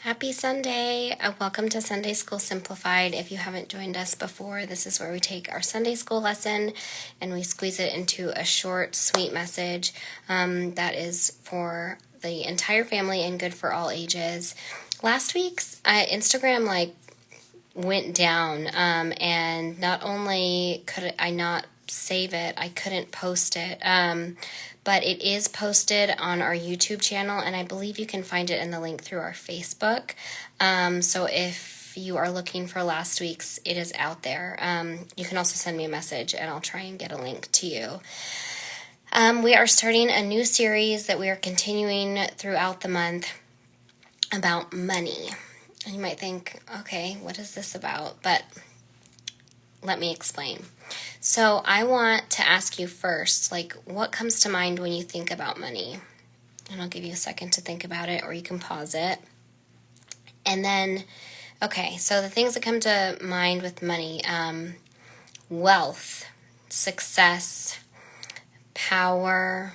Happy Sunday. Welcome to Sunday School Simplified. If you haven't joined us before, this is where we take our Sunday school lesson and we squeeze it into a short, sweet message that is for the entire family and good for all ages. Last week's Instagram went down, and not only could I not save it, I couldn't post it. But it is posted on our YouTube channel, and I believe you can find it in the link through our Facebook. So if you are looking for last week's, it is out there. You can also send me a message, and I'll try and get a link to you. We are starting a new series that we are continuing throughout the month about money. And you might think, okay, what is this about? But let me explain. So I want to ask you first, what comes to mind when you think about money? And I'll give you a second to think about it, or you can pause it. And then, okay, so the things that come to mind with money, wealth, success, power,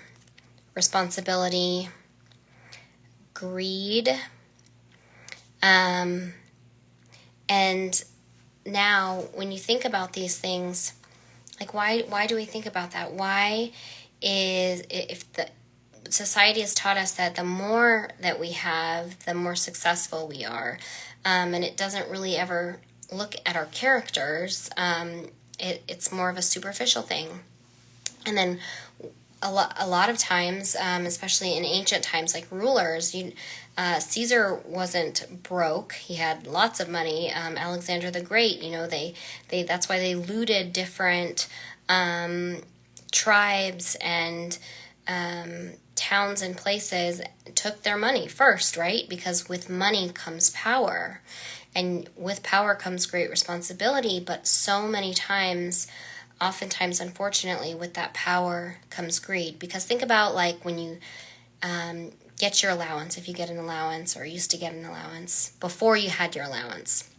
responsibility, greed, and now when you think about these things, why do we think about that? Why is, if the society has taught us that the more that we have, the more successful we are, and it doesn't really ever look at our characters, it's more of a superficial thing. And then a lot of times, especially in ancient times, like rulers, Caesar wasn't broke. He had lots of money. Alexander the Great, they that's why they looted different tribes and towns and places, took their money first, right? Because with money comes power, and with power comes great responsibility. But so many times, oftentimes, unfortunately, with that power comes greed. Because think about when you get your allowance, if you get an allowance or used to get an allowance before you had your allowance,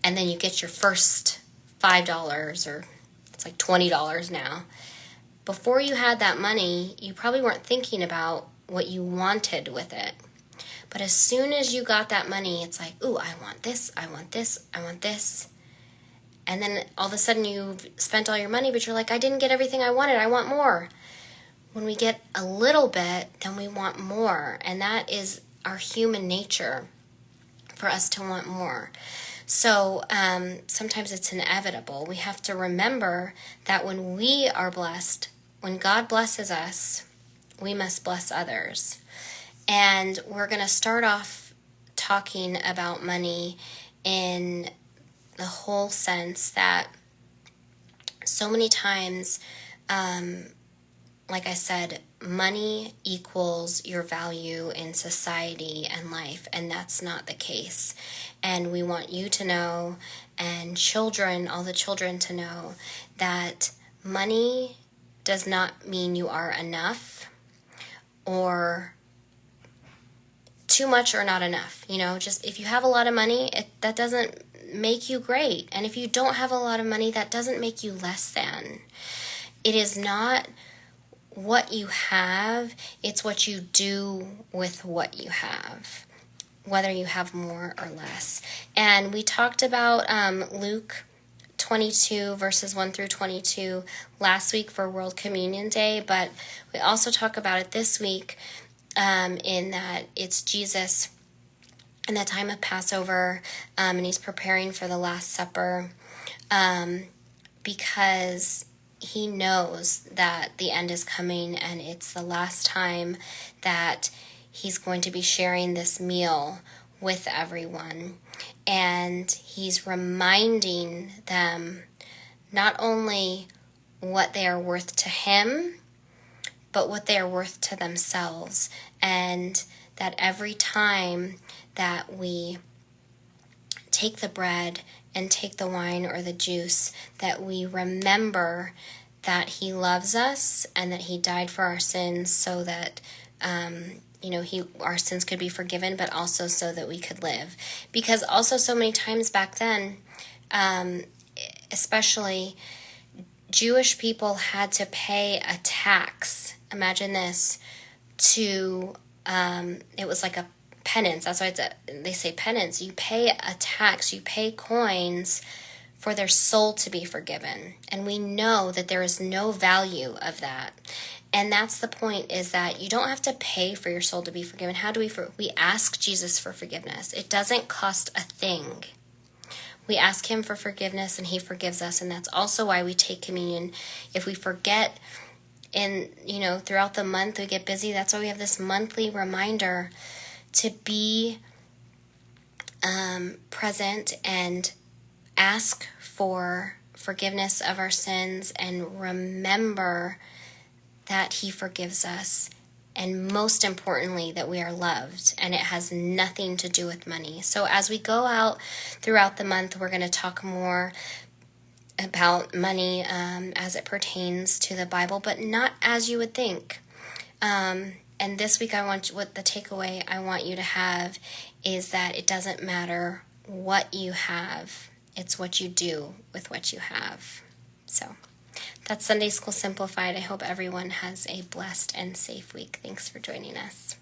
and then you get your first $5, or it's like $20 now. Before you had that money, you probably weren't thinking about what you wanted with it. But as soon as you got that money, it's like, ooh, I want this, I want this, I want this. And then all of a sudden you've spent all your money, but you're like, I didn't get everything I wanted, I want more. When we get a little bit, then we want more. And that is our human nature, for us to want more. So sometimes it's inevitable. We have to remember that when we are blessed, when God blesses us, we must bless others. And we're going to start off talking about money in the whole sense that so many times, like I said, money equals your value in society and life, and that's not the case. And we want you to know, and children, all the children to know, that money does not mean you are enough, or too much or not enough. Just if you have a lot of money, that doesn't make you great. And if you don't have a lot of money, that doesn't make you less than. It is not what you have, it's what you do with what you have, whether you have more or less. And we talked about Luke 22 verses 1 through 22 last week for World Communion Day, but we also talk about it this week in that it's Jesus in the time of Passover, and he's preparing for the Last Supper, because he knows that the end is coming, and it's the last time that he's going to be sharing this meal with everyone. And he's reminding them not only what they are worth to him, but what they are worth to themselves. And that every time that we take the bread and take the wine or the juice, that we remember that he loves us and that he died for our sins so that our sins could be forgiven, but also so that we could live. Because also so many times back then, especially Jewish people had to pay a tax. Imagine this, to it was like a penance. That's why they say penance. You pay a tax, you pay coins for their soul to be forgiven. And we know that there is no value of that. And that's the point, is that you don't have to pay for your soul to be forgiven. How do we ask Jesus for forgiveness? It doesn't cost a thing. We ask him for forgiveness and he forgives us. And that's also why we take communion. If we forget, and throughout the month we get busy, that's why we have this monthly reminder to be present and ask for forgiveness of our sins and remember that he forgives us, and most importantly that we are loved, and it has nothing to do with money. So as we go out throughout the month, we're going to talk more about money as it pertains to the Bible, but not as you would think. And this week what the takeaway I want you to have is that it doesn't matter what you have, it's what you do with what you have. So that's Sunday School Simplified. I hope everyone has a blessed and safe week. Thanks for joining us.